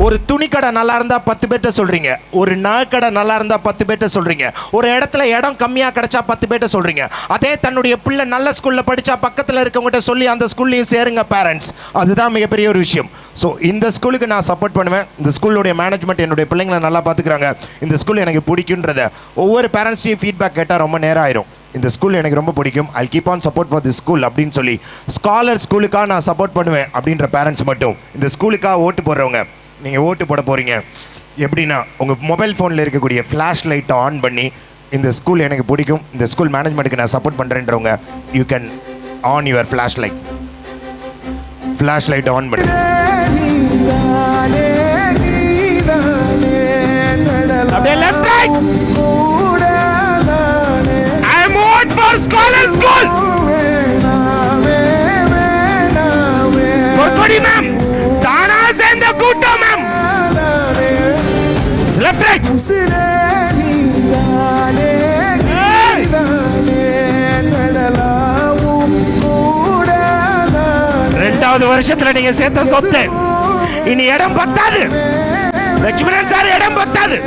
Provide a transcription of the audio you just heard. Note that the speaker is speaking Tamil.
ஒரு துணி கடை நல்லா இருந்தா 10 பேர்ட்ட சொல்றீங்க, ஒரு நகைக்கடை நல்லா இருந்தா 10 பேர்ட்ட சொல்றீங்க, ஒரு இடத்துல இடம் கம்மியா கிடைச்சா 10 பேர்ட்ட சொல்றீங்க. அதே தன்னுடைய பிள்ளை நல்ல ஸ்கூல்ல படிச்சா பக்கத்துல இருக்கவங்ககிட்ட சொல்லி அந்த ஸ்கூல்லையும் சேருங்க பேரண்ட்ஸ். அதுதான் மிகப்பெரிய ஒரு விஷயம். ஸோ இந்த ஸ்கூலுக்கு நான் சப்போர்ட் பண்ணுவேன். இந்த ஸ்கூலுடைய மேனேஜ்மெண்ட் என்னுடைய பிள்ளைங்களை நல்லா பார்த்துக்கிறாங்க, இந்த ஸ்கூல் எனக்கு பிடிக்குன்றத ஒவ்வொரு பேரண்ட்ஸ்டையும் ஃபீட்பேக் கேட்டால் ரொம்ப நேரம் ஆயிரும். இந்த ஸ்கூல் எனக்கு ரொம்ப பிடிக்கும், I keep on support for this school அப்படின்னு சொல்லி ஸ்காலர் ஸ்கூலுக்காக நான் சப்போர்ட் பண்ணுவேன் அப்படின்ற பேரண்ட்ஸ் மட்டும் இந்த ஸ்கூலுக்காக ஓட்டு போடுறவங்க, நீங்கள் ஓட்டு போட போகிறீங்க எப்படின்னா உங்கள் மொபைல் ஃபோனில் இருக்கக்கூடிய ஃப்ளாஷ் லைட்டை ஆன் பண்ணி இந்த ஸ்கூல் எனக்கு பிடிக்கும், இந்த ஸ்கூல் மேனேஜ்மெண்ட்டுக்கு நான் சப்போர்ட் பண்ணுறேன்றவங்க you can on your flash light on பண்ணி அப்படியே left right I am vote for scholar school Porkodi ma'am தானா சேர்ந்த கூட்டம் மேம் லெஃப்ட் ரைட் 2வது வருஷத்துல நீங்க சேர்த்த சொத்து இனி இடம் பத்தாது. லட்சுமணன் சார் இடம் பத்தாது.